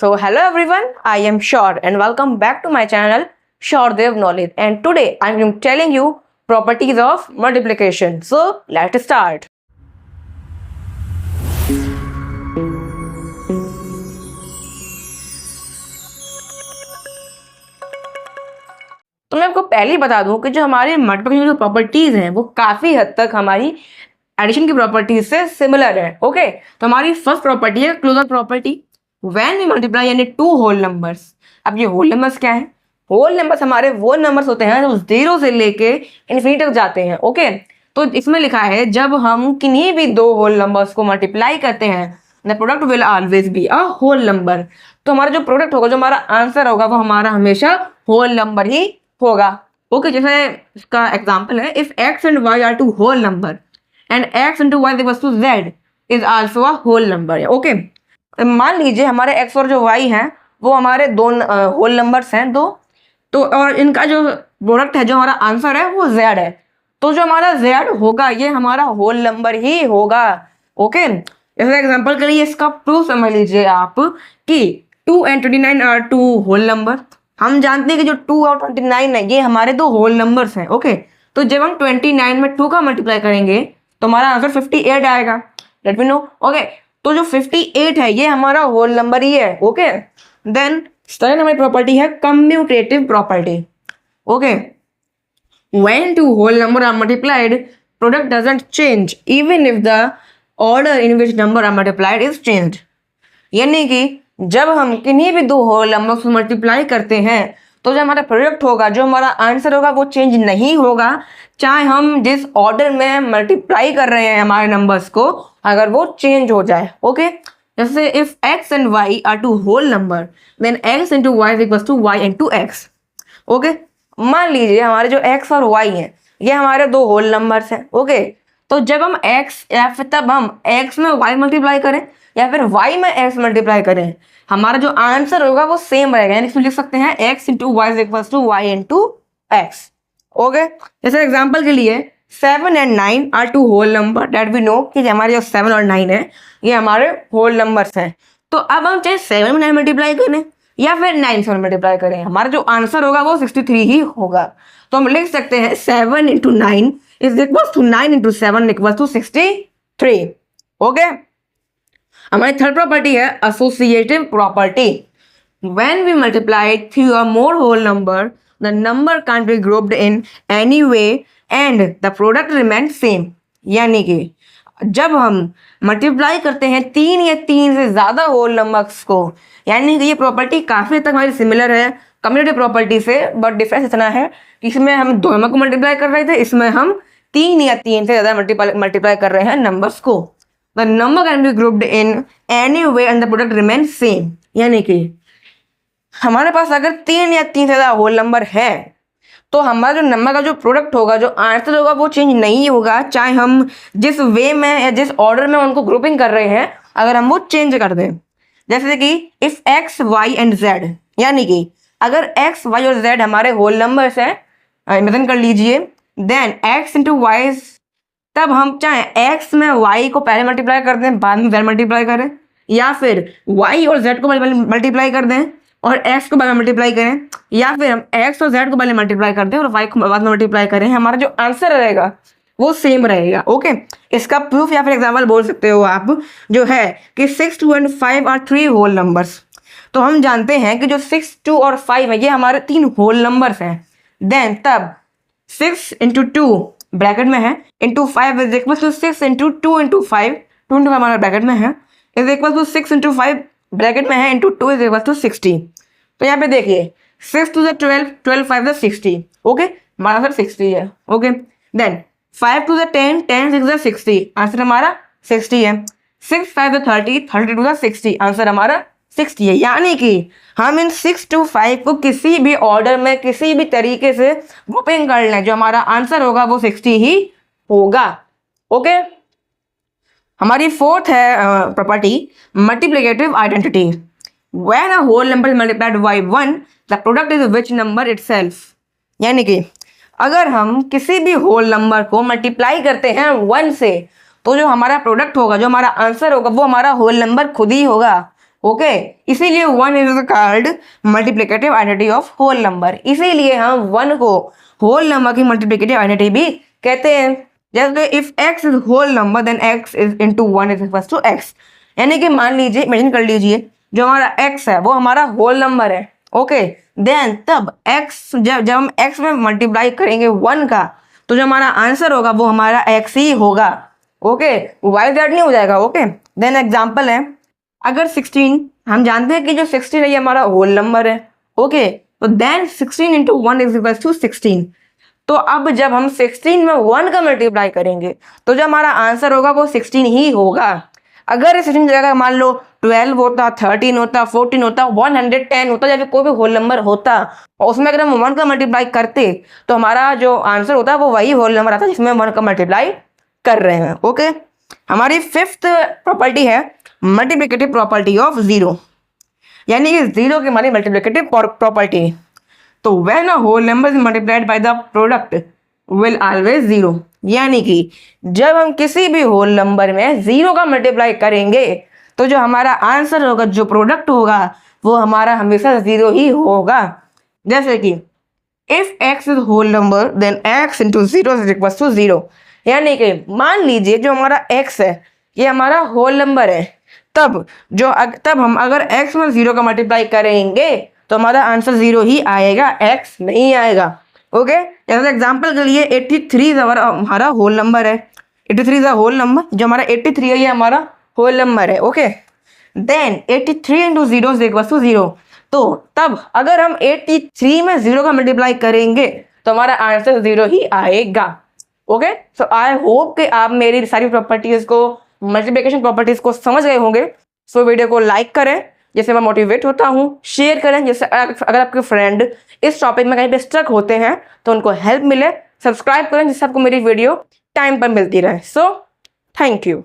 So hello everyone, I am Shor and welcome back to my channel Shordev Knowledge, and today I am telling you properties of multiplication. So let's start. तो मैं आपको पहले ही बता दूं कि जो हमारे मल्टीप्लिकेशन की प्रॉपर्टीज हैं वो काफी हद तक हमारी एडिशन की प्रॉपर्टीज से सिमिलर है. ओके, तो हमारी फर्स्ट प्रॉपर्टी है closure property. When we multiply यानी टू होल नंबर्स. अब ये होल नंबर्स क्या है? होल नंबर्स हमारे वो नंबर्स होते हैं जो जीरो से लेके इन्फिनिटी तक जाते हैं. ओके, तो इसमें लिखा है जब हम किन्हीं भी दो होल नंबर्स को मल्टीप्लाई करते हैं the product will always be a whole number. तो हमारा जो प्रोडक्ट होगा, जो हमारा आंसर होगा, वो हमारा हमेशा होल नंबर ही होगा. ओके, जैसे इसका एग्जांपल है if x and y are two whole number and x into y equals to z is also a whole number. Okay, मान लीजिए हमारे x और जो y हैं वो हमारे दो होल नंबर्स हैं दो, तो और इनका जो प्रोडक्ट है, जो हमारा आंसर है वो z है. तो जो हमारा z होगा ये हमारा होल नंबर ही होगा. ओके, जैसे एग्जांपल के लिए इसका प्रूफ समझ लीजिए आप कि 2 and 29 are two whole number. हम जानते हैं कि जो 2 और 29 है ये हमारे दो होल नंबर्स हैं. ओके, तो जब हम 29 में 2 का मल्टीप्लाई करेंगे तो हमारा आंसर 58 आएगा. Let me know. ओके, तो जो 58 है ये हमारा होल नंबर ही है. ओके, देन सेकंड हमारी प्रॉपर्टी है commutative property. Okay, when two whole number are multiplied product doesn't change even if the order in which number are multiplied is changed. यानी कि जब हम किन्हीं भी दो होल नंबर को मल्टीप्लाई करते हैं तो जो हमारा प्रोडक्ट होगा, जो हमारा आंसर होगा, वो चेंज नहीं होगा, चाहे हम जिस ऑर्डर में मल्टीप्लाई कर रहे हैं हमारे नंबर्स को, अगर वो चेंज हो जाए. ओके, जैसे if x and y are two whole number then x into y equals to y into x. Okay, मान लीजिए हमारे जो x और y हैं ये हमारे दो होल नंबर्स हैं. ओके, तो जब हम x या फिर तब हम x में y मल्टीप्लाई करें या फिर y में x मल्टीप्लाई करें, हमारा जो आंसर होगा वो सेम रहेगा. यानी इसमें लिख सकते हैं x into y equals to y into x. Okay, जैसे एग्जांपल के लिए 7 and 9 are two whole number that we know कि हमारे जो 7 और 9 है ये हमारे होल नंबर्स हैं. तो अब हम चाहे 7 में 9 मल्टीप्लाई करें या फिर 9 से मल्टीप्लाई करें, हमारा जो आंसर होगा वो 63 ही होगा. तो हम लिख सकते हैं 7 into 9 is equals to 9 into 7 equals to 63. Okay, हमारी थर्ड प्रॉपर्टी है associative property. When we multiply through a more whole number the number can be grouped in any way and the product remain same. यानी कि जब हम multiply करते हैं तीन या तीन से ज़्यादा होल नंबर्स को, यानी कि ये प्रॉपर्टी काफ़ी तक हमारी सिमिलर है कम्यूटेटिव प्रॉपर्टी से, बट डिफरेंस इतना है कि इसमें हम दो नंबर को मल्टीप्लाई कर रहे थे, इसमें हम तीन या तीन से ज़्यादा मल्टीप्लाई कर रहे हैं नंबर्स को. The number can be grouped in any way and the product remains same. यानी कि हमारे पास अगर तीन या तीन से ज़्यादा होल नंबर है तो हमारा जो नंबर का जो प्रोडक्ट होगा, जो आंसर होगा, वो चेंज नहीं होगा, चाहे हम जिस वे में या जिस ऑर्डर में उनको ग्रुपिंग कर रहे हैं अगर हम वो चेंज कर दें. जैसे कि if x y and z, यानी कि अगर x y और z हमारे होल नंबर्स हैं, इमेजिन कर लीजिए, देन x इंटू वाई, तब हम चाहे x में y को पहले मल्टीप्लाई कर दें बाद में z मल्टीप्लाई करें, या फिर y और z को पहले मल्टीप्लाई कर दें और x को बाद में मल्टीप्लाई करें, या फिर हम x और z को पहले मल्टीप्लाई कर दें और y को बाद में मल्टीप्लाई करें, हमारा जो आंसर रहेगा वो सेम रहेगा. ओके, इसका प्रूफ या फिर एग्जाम्पल बोल सकते हो आप, जो है कि 6 2 and 5 are three whole numbers. तो हम जानते हैं कि जो 6 2 और 5 है ये हमारे तीन होल नंबर्स हैं. देन तब 6 इंटू 2 ब्रैकेट में है into 5 is equal to 6 into 2 into 5, 2 into हमारा ब्रैकेट में है, is equal to 6 into 5 bracket में है इंटू 2 इज इक्वल टू 60. तो यहाँ पे देखिए 6 टू 12, 12 5 60. ओके, हमारा आंसर 60 है. ओके, देन 5 टू 10, 10 6 60, आंसर हमारा 60 है. 6 5 30, 30 टू 60, आंसर हमारा 60 है. यानी कि हम इन 6 to 5 को किसी भी ऑर्डर में किसी भी तरीके से ग्रुपिंग कर लें, जो हमारा आंसर होगा वो 60 ही होगा. ओके, हमारी फोर्थ है property multiplicative identity. When a whole number is multiplied by 1 the product is which number itself. यानी कि अगर हम किसी भी होल नंबर को मल्टीप्लाई करते हैं 1 से तो जो हमारा प्रोडक्ट होगा, जो हमारा आंसर होगा, वो हमारा होल नंबर खुद ही होगा. ओके इसीलिए 1 is called multiplicative identity of whole number, इसीलिए हम 1 को होल नंबर की मल्टीप्लिकेटिव आइडेंटिटी भी कहते हैं। जैसे if x is whole number then x is into 1 is equal to x, यानी कि मान लीजिए इमेजिन कर लीजिए जो हमारा x है वो हमारा होल नंबर है। ओके देन तब x जब हम x में मल्टीप्लाई करेंगे 1 का तो जो हमारा आंसर होगा वो हमारा x ही होगा। ओके y z नहीं हो जाएगा। ओके देन एग्जांपल है अगर 16, हम जानते हैं कि जो 16 है ये हमारा होल नंबर है। ओके तो then 16 into 1 is equal to 16। तो अब जब हम 16 में 1 का मल्टीप्लाई करेंगे तो जो हमारा आंसर होगा वो 16 ही होगा। अगर 16 जगह मान लो 12 होता, 13 होता, 14 होता, 110 होता या फिर कोई भी होल नंबर होता और उसमें अगर हम 1 का मल्टीप्लाई करते तो हमारा जो आंसर होता वो वही होल नंबर आता जिसमें 1 का मल्टीप्लाई कर रहे हैं। ओके हमारी 5th प्रॉपर्टी है मल्टीप्लिकेटिव प्रॉपर्टी ऑफ जीरो, यानी कि जीरो की हमारी मल्टीप्लिकेटिव प्रॉपर्टी। तो when a whole number is multiplied by the product will always zero, यानी कि जब हम किसी भी होल नंबर में जीरो का मल्टीप्लाई करेंगे तो जो हमारा आंसर होगा, जो प्रोडक्ट होगा वो हमारा हमेशा जीरो ही होगा। जैसे कि if x is whole number then x into zero is equal to zero, यानी कि मान लीजिए जो हमारा x है ये हमारा होल नंबर है, तब हम अगर x में जीरो का मल्टीप्लाई करेंगे तो हमारा आंसर जीरो ही आएगा, x नहीं आएगा। ओके जैसे एग्जांपल के लिए 83 हमारा होल नंबर है, 83 इज अ होल नंबर, जो हमारा 83 है ये हमारा होल नंबर है। Okay then 83 into zero is equal to zero, तो तब अगर हम 83 में जीरो का मल्टीप्लाई करेंगे तो हमारा आंसर जीरो ही आएगा। ओके सो आई होप कि आप मेरी सारी प्रॉपर्टीज को, मल्टीप्लिकेशन प्रॉपर्टीज को समझ गए होंगे। सो वीडियो को लाइक करें जिससे मैं मोटिवेट होता हूँ, शेयर करें जैसे अगर आपके फ्रेंड इस टॉपिक में कहीं पे स्ट्रक होते हैं तो उनको हेल्प मिले, सब्सक्राइब करें जिससे आपको मेरी वीडियो टाइम पर मिलती रहे। So thank you.